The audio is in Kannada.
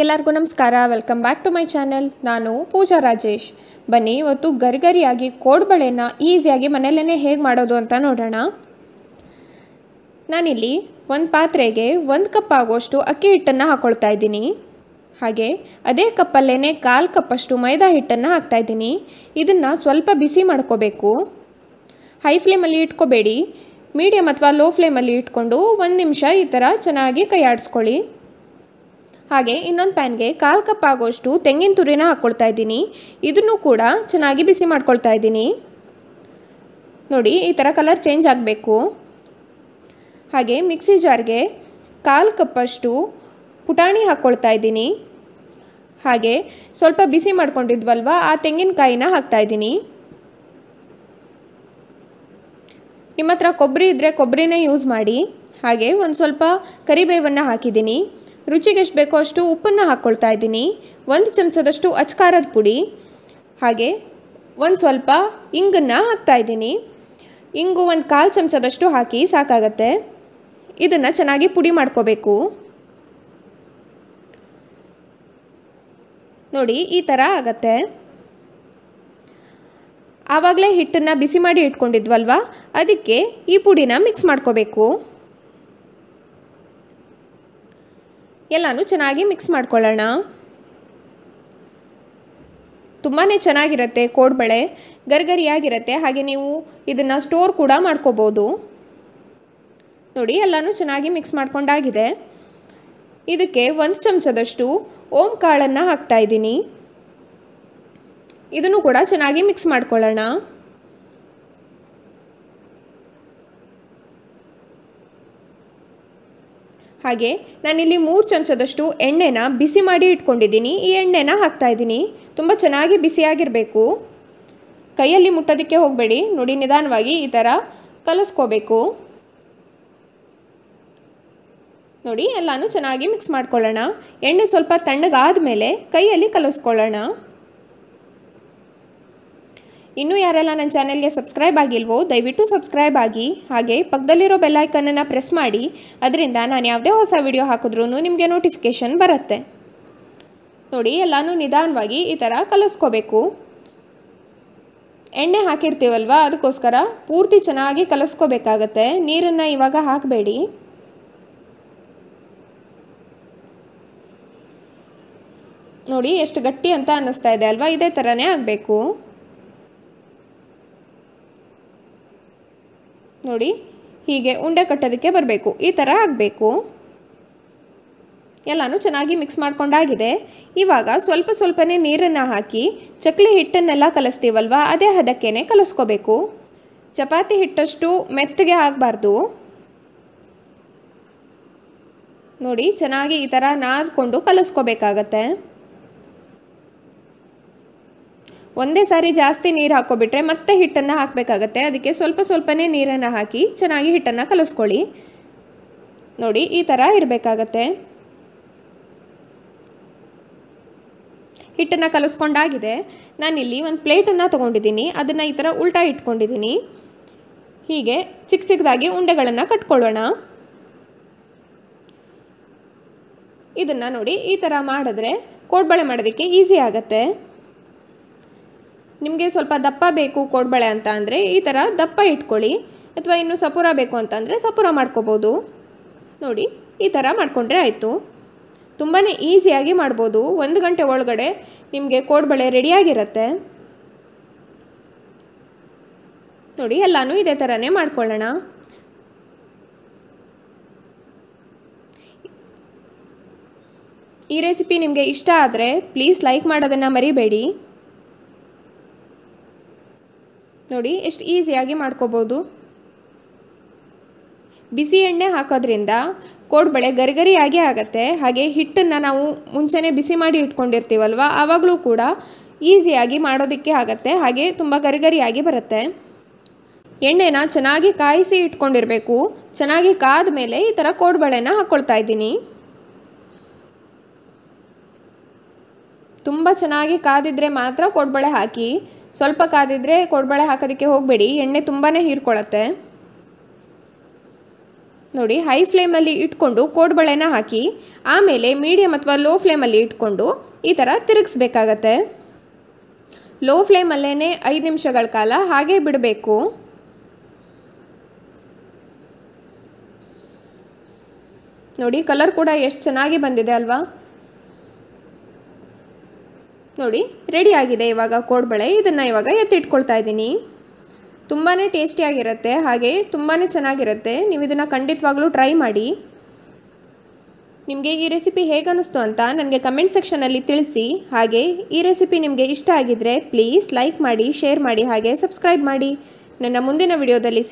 ಎಲ್ಲರಿಗೂ ನಮಸ್ಕಾರ, welcome back to my channel. ನಾನು ಪೂಜಾ ರಾಜೇಶ್. ಬನ್ನಿ ಇವತ್ತು ಗರಿಗರಿಯಾಗಿ ಕೋಡ್ಬಳೆನ ಈಸಿಯಾಗಿ ಮನೆಯಲ್ಲೇ ಹೇಗೆ ಮಾಡೋದು ಅಂತ ನೋಡೋಣ. ನಾನಿಲ್ಲಿ ಒಂದು ಪಾತ್ರೆಗೆ 1 ಕಪ್ ಆಗೋಷ್ಟು ಅಕ್ಕಿ ಹಿಟ್ಟನ್ನು ಹಾಕ್ಕೊಳ್ತಾ ಇದ್ದೀನಿ. ಹಾಗೆ ಅದೇ ಕಪ್ಪಲ್ಲೇ 1/4 ಕಪ್ಪಷ್ಟು ಮೈದಾ ಹಿಟ್ಟನ್ನು ಹಾಕ್ತಾಯಿದ್ದೀನಿ. ಇದನ್ನು ಸ್ವಲ್ಪ ಬಿಸಿ ಮಾಡ್ಕೋಬೇಕು. ಹೈ ಫ್ಲೇಮಲ್ಲಿ ಇಟ್ಕೋಬೇಡಿ, ಮೀಡಿಯಮ್ ಅಥವಾ ಲೋ ಫ್ಲೇಮಲ್ಲಿ ಇಟ್ಕೊಂಡು 1 ನಿಮಿಷ ಈ ಥರ ಚೆನ್ನಾಗಿ ಕೈ ಆಡಿಸ್ಕೊಳ್ಳಿ. ಹಾಗೆ ಇನ್ನೊಂದು ಪ್ಯಾನ್ಗೆ 1/4 ಕಪ್ ಆಗೋಷ್ಟು ತೆಂಗಿನ ತುರಿನ ಹಾಕ್ಕೊಳ್ತಾ ಇದ್ದೀನಿ. ಇದನ್ನು ಕೂಡ ಚೆನ್ನಾಗಿ ಬಿಸಿ ಮಾಡ್ಕೊಳ್ತಾ ಇದ್ದೀನಿ. ನೋಡಿ, ಈ ಥರ ಕಲರ್ ಚೇಂಜ್ ಆಗಬೇಕು. ಹಾಗೆ ಮಿಕ್ಸಿ ಜಾರ್ಗೆ 1/4 ಕಪ್ಪಷ್ಟು ಪುಟಾಣಿ ಹಾಕ್ಕೊಳ್ತಾ ಇದ್ದೀನಿ. ಹಾಗೆ ಸ್ವಲ್ಪ ಬಿಸಿ ಮಾಡ್ಕೊಂಡಿದ್ವಲ್ವ ಆ ತೆಂಗಿನಕಾಯಿನ ಹಾಕ್ತಾಯಿದ್ದೀನಿ. ನಿಮ್ಮ ಹತ್ರ ಕೊಬ್ಬರಿ ಇದ್ದರೆ ಕೊಬ್ಬರಿನೇ ಯೂಸ್ ಮಾಡಿ. ಹಾಗೆ ಒಂದು ಸ್ವಲ್ಪ ಕರಿಬೇವನ್ನು ಹಾಕಿದ್ದೀನಿ. ರುಚಿಗೆ ಎಷ್ಟು ಬೇಕೋ ಅಷ್ಟು ಉಪ್ಪನ್ನು ಹಾಕ್ಕೊಳ್ತಾ ಇದ್ದೀನಿ. 1 ಚಮಚದಷ್ಟು ಅಚ್ಕಾರದ ಪುಡಿ, ಹಾಗೆ ಒಂದು ಸ್ವಲ್ಪ ಇಂಗನ್ನು ಹಾಕ್ತಾಯಿದ್ದೀನಿ. ಇಂಗು 1/4 ಚಮಚದಷ್ಟು ಹಾಕಿ ಸಾಕಾಗತ್ತೆ. ಇದನ್ನು ಚೆನ್ನಾಗಿ ಪುಡಿ ಮಾಡ್ಕೋಬೇಕು. ನೋಡಿ, ಈ ಥರ ಆಗತ್ತೆ. ಆವಾಗಲೇ ಹಿಟ್ಟನ್ನು ಬಿಸಿ ಮಾಡಿ ಇಟ್ಕೊಂಡಿದ್ವಲ್ವ, ಅದಕ್ಕೆ ಈ ಪುಡಿನ ಮಿಕ್ಸ್ ಮಾಡ್ಕೋಬೇಕು. ಎಲ್ಲನೂ ಚೆನ್ನಾಗಿ ಮಿಕ್ಸ್ ಮಾಡ್ಕೊಳ್ಳೋಣ. ತುಂಬಾ ಚೆನ್ನಾಗಿರುತ್ತೆ ಕೋಡ್ಬಳೆ, ಗರಿಗರಿಯಾಗಿರುತ್ತೆ. ಹಾಗೆ ನೀವು ಇದನ್ನು ಸ್ಟೋರ್ ಕೂಡ ಮಾಡ್ಕೋಬೋದು. ನೋಡಿ, ಎಲ್ಲನೂ ಚೆನ್ನಾಗಿ ಮಿಕ್ಸ್ ಮಾಡ್ಕೊಂಡಾಗಿದೆ. ಇದಕ್ಕೆ 1 ಚಮಚದಷ್ಟು ಓಂ ಕಾಳನ್ನು ಹಾಕ್ತಾಯಿದ್ದೀನಿ. ಇದನ್ನು ಕೂಡ ಚೆನ್ನಾಗಿ ಮಿಕ್ಸ್ ಮಾಡ್ಕೊಳ್ಳೋಣ. ಹಾಗೆ ನಾನಿಲ್ಲಿ 3 ಚಮಚದಷ್ಟು ಎಣ್ಣೆನ ಬಿಸಿ ಮಾಡಿ ಇಟ್ಕೊಂಡಿದ್ದೀನಿ. ಈ ಎಣ್ಣೆನ ಹಾಕ್ತಾಯಿದ್ದೀನಿ. ತುಂಬ ಚೆನ್ನಾಗಿ ಬಿಸಿಯಾಗಿರಬೇಕು. ಕೈಯಲ್ಲಿ ಮುಟ್ಟೋದಕ್ಕೆ ಹೋಗಬೇಡಿ. ನೋಡಿ, ನಿಧಾನವಾಗಿ ಈ ಥರ ಕಲಿಸ್ಕೋಬೇಕು. ನೋಡಿ, ಎಲ್ಲನೂ ಚೆನ್ನಾಗಿ ಮಿಕ್ಸ್ ಮಾಡ್ಕೊಳ್ಳೋಣ. ಎಣ್ಣೆ ಸ್ವಲ್ಪ ತಣ್ಣಗಾದ ಮೇಲೆ ಕೈಯಲ್ಲಿ ಕಲಿಸ್ಕೊಳ್ಳೋಣ. ಇನ್ನೂ ಯಾರೆಲ್ಲ ನನ್ನ ಚಾನೆಲ್ಗೆ ಸಬ್ಸ್ಕ್ರೈಬ್ ಆಗಿಲ್ವೋ ದಯವಿಟ್ಟು ಸಬ್ಸ್ಕ್ರೈಬ್ ಆಗಿ. ಹಾಗೆ ಪಕ್ಕದಲ್ಲಿರೋ ಬೆಲ್ ಐಕನನ್ನು ಪ್ರೆಸ್ ಮಾಡಿ. ಅದರಿಂದ ನಾನು ಯಾವುದೇ ಹೊಸ ವಿಡಿಯೋ ಹಾಕಿದ್ರೂ ನಿಮಗೆ ನೋಟಿಫಿಕೇಷನ್ ಬರುತ್ತೆ. ನೋಡಿ, ಎಲ್ಲನೂ ನಿಧಾನವಾಗಿ ಈ ಥರ ಕಲಿಸ್ಕೋಬೇಕು. ಎಣ್ಣೆ ಹಾಕಿರ್ತೀವಲ್ವ, ಅದಕ್ಕೋಸ್ಕರ ಪೂರ್ತಿ ಚೆನ್ನಾಗಿ ಕಲಿಸ್ಕೋಬೇಕಾಗತ್ತೆ. ನೀರನ್ನು ಇವಾಗ ಹಾಕಬೇಡಿ. ನೋಡಿ, ಎಷ್ಟು ಗಟ್ಟಿ ಅಂತ ಅನ್ನಿಸ್ತಾ ಇದೆ ಅಲ್ವಾ? ಇದೇ ಥರನೇ ಆಗಬೇಕು. ನೋಡಿ, ಹೀಗೆ ಉಂಡೆ ಕಟ್ಟೋದಕ್ಕೆ ಬರಬೇಕು. ಈ ಥರ ಆಗಬೇಕು. ಎಲ್ಲನೂ ಚೆನ್ನಾಗಿ ಮಿಕ್ಸ್ ಮಾಡ್ಕೊಂಡಾಗಿದೆ. ಇವಾಗ ಸ್ವಲ್ಪ ಸ್ವಲ್ಪನೇ ನೀರನ್ನು ಹಾಕಿ ಚಕ್ಲಿ ಹಿಟ್ಟನ್ನೆಲ್ಲ ಕಲಿಸ್ತೀವಲ್ವ, ಅದೇ ಹದಕ್ಕೇ ಕಲಿಸ್ಕೋಬೇಕು. ಚಪಾತಿ ಹಿಟ್ಟಷ್ಟು ಮೆತ್ತಗೆ ಆಗಬಾರ್ದು. ನೋಡಿ, ಚೆನ್ನಾಗಿ ಈ ಥರ ನಾದ್ಕೊಂಡು ಕಲಿಸ್ಕೋಬೇಕಾಗತ್ತೆ. ಒಂದೇ ಸಾರಿ ಜಾಸ್ತಿ ನೀರು ಹಾಕ್ಕೊಬಿಟ್ರೆ ಮತ್ತೆ ಹಿಟ್ಟನ್ನು ಹಾಕಬೇಕಾಗತ್ತೆ. ಅದಕ್ಕೆ ಸ್ವಲ್ಪ ಸ್ವಲ್ಪನೇ ನೀರನ್ನು ಹಾಕಿ ಚೆನ್ನಾಗಿ ಹಿಟ್ಟನ್ನು ಕಲಿಸ್ಕೊಳ್ಳಿ. ನೋಡಿ, ಈ ಥರ ಇರಬೇಕಾಗತ್ತೆ. ಹಿಟ್ಟನ್ನು ಕಲಿಸ್ಕೊಂಡಾಗಿದೆ. ನಾನಿಲ್ಲಿ ಒಂದು ಪ್ಲೇಟನ್ನು ತೊಗೊಂಡಿದ್ದೀನಿ. ಅದನ್ನು ಈ ಥರ ಉಲ್ಟಾ ಇಟ್ಕೊಂಡಿದ್ದೀನಿ. ಹೀಗೆ ಚಿಕ್ಕ ಚಿಕ್ಕದಾಗಿ ಉಂಡೆಗಳನ್ನು ಕಟ್ಕೊಳ್ಳೋಣ. ಇದನ್ನು ನೋಡಿ, ಈ ಥರ ಮಾಡಿದ್ರೆ ಕೋಡ್ಬಳೆ ಮಾಡೋದಕ್ಕೆ ಈಸಿ ಆಗುತ್ತೆ. ನಿಮಗೆ ಸ್ವಲ್ಪ ದಪ್ಪ ಬೇಕು ಕೋಡ್ಬಳೆ ಅಂತ ಅಂದರೆ ಈ ಥರ ದಪ್ಪ ಇಟ್ಕೊಳ್ಳಿ, ಅಥವಾ ಇನ್ನೂ ಸಪುರ ಬೇಕು ಅಂತಂದರೆ ಸಪುರ ಮಾಡ್ಕೋಬೋದು. ನೋಡಿ, ಈ ಥರ ಮಾಡಿಕೊಂಡ್ರೆ ಆಯಿತು. ತುಂಬಾ ಈಸಿಯಾಗಿ ಮಾಡ್ಬೋದು. 1 ಗಂಟೆ ಒಳಗಡೆ ನಿಮಗೆ ಕೋಡ್ಬಳೆ ರೆಡಿಯಾಗಿರುತ್ತೆ. ನೋಡಿ, ಎಲ್ಲನೂ ಇದೇ ಥರನೇ ಮಾಡ್ಕೊಳ್ಳೋಣ. ಈ ರೆಸಿಪಿ ನಿಮಗೆ ಇಷ್ಟ ಆದರೆ ಪ್ಲೀಸ್ ಲೈಕ್ ಮಾಡೋದನ್ನು ಮರಿಬೇಡಿ. ನೋಡಿ, ಎಷ್ಟು ಈಸಿಯಾಗಿ ಮಾಡ್ಕೋಬೋದು. ಬಿಸಿ ಎಣ್ಣೆ ಹಾಕೋದ್ರಿಂದ ಕೋಡ್ಬಳೆ ಗರಿಗರಿಯಾಗಿ ಆಗುತ್ತೆ. ಹಾಗೆ ಹಿಟ್ಟನ್ನು ನಾವು ಮುಂಚೆನೇ ಬಿಸಿ ಮಾಡಿ ಇಟ್ಕೊಂಡಿರ್ತೀವಲ್ವ, ಆವಾಗಲೂ ಕೂಡ ಈಸಿಯಾಗಿ ಮಾಡೋದಕ್ಕೆ ಆಗುತ್ತೆ. ಹಾಗೆ ತುಂಬ ಗರಿಗರಿಯಾಗಿ ಬರುತ್ತೆ. ಎಣ್ಣೆನ ಚೆನ್ನಾಗಿ ಕಾಯಿಸಿ ಇಟ್ಕೊಂಡಿರಬೇಕು. ಚೆನ್ನಾಗಿ ಕಾದ ಮೇಲೆ ಈ ಥರ ಕೋಡ್ಬಳೆನ ಹಾಕ್ಕೊಳ್ತಾ ಇದ್ದೀನಿ. ತುಂಬ ಚೆನ್ನಾಗಿ ಕಾದಿದ್ರೆ ಮಾತ್ರ ಕೋಡ್ಬಳೆ ಹಾಕಿ. ಸ್ವಲ್ಪ ಕಾದಿದ್ರೆ ಕೋಡ್ಬಳೆ ಹಾಕೋದಕ್ಕೆ ಹೋಗಬೇಡಿ. ಎಣ್ಣೆ ತುಂಬಾ ಹೀರ್ಕೊಳ್ಳುತ್ತೆ. ನೋಡಿ, ಹೈ ಫ್ಲೇಮಲ್ಲಿ ಇಟ್ಕೊಂಡು ಕೋಡ್ಬಳೆನ ಹಾಕಿ ಆಮೇಲೆ ಮೀಡಿಯಮ್ ಅಥವಾ ಲೋ ಫ್ಲೇಮಲ್ಲಿ ಇಟ್ಕೊಂಡು ಈ ಥರ ತಿರುಗಿಸ್ಬೇಕಾಗತ್ತೆ. ಲೋ ಫ್ಲೇಮಲ್ಲೇ 5 ನಿಮಿಷಗಳ ಕಾಲ ಹಾಗೇ ಬಿಡಬೇಕು. ನೋಡಿ, ಕಲರ್ ಕೂಡ ಎಷ್ಟು ಚೆನ್ನಾಗಿ ಬಂದಿದೆ ಅಲ್ವಾ. ನೋಡಿ, ರೆಡಿ ಆಗಿದೆ ಇವಾಗ ಕೋಡ್ಬಳೆ. ಇದನ್ನು ಇವಾಗ ಎತ್ತಿಟ್ಕೊಳ್ತಾ ಇದ್ದೀನಿ. ತುಂಬಾ ಟೇಸ್ಟಿಯಾಗಿರುತ್ತೆ, ಹಾಗೆ ತುಂಬಾ ಚೆನ್ನಾಗಿರುತ್ತೆ. ನೀವು ಇದನ್ನು ಖಂಡಿತವಾಗ್ಲೂ ಟ್ರೈ ಮಾಡಿ. ನಿಮಗೆ ಈ ರೆಸಿಪಿ ಹೇಗೆ ಅನ್ನಿಸ್ತು ಅಂತ ನನಗೆ ಕಮೆಂಟ್ ಸೆಕ್ಷನಲ್ಲಿ ತಿಳಿಸಿ. ಹಾಗೆ ಈ ರೆಸಿಪಿ ನಿಮಗೆ ಇಷ್ಟ ಆಗಿದ್ದರೆ ಪ್ಲೀಸ್ ಲೈಕ್ ಮಾಡಿ, ಶೇರ್ ಮಾಡಿ, ಹಾಗೆ ಸಬ್ಸ್ಕ್ರೈಬ್ ಮಾಡಿ. ನನ್ನ ಮುಂದಿನ ವಿಡಿಯೋದಲ್ಲಿ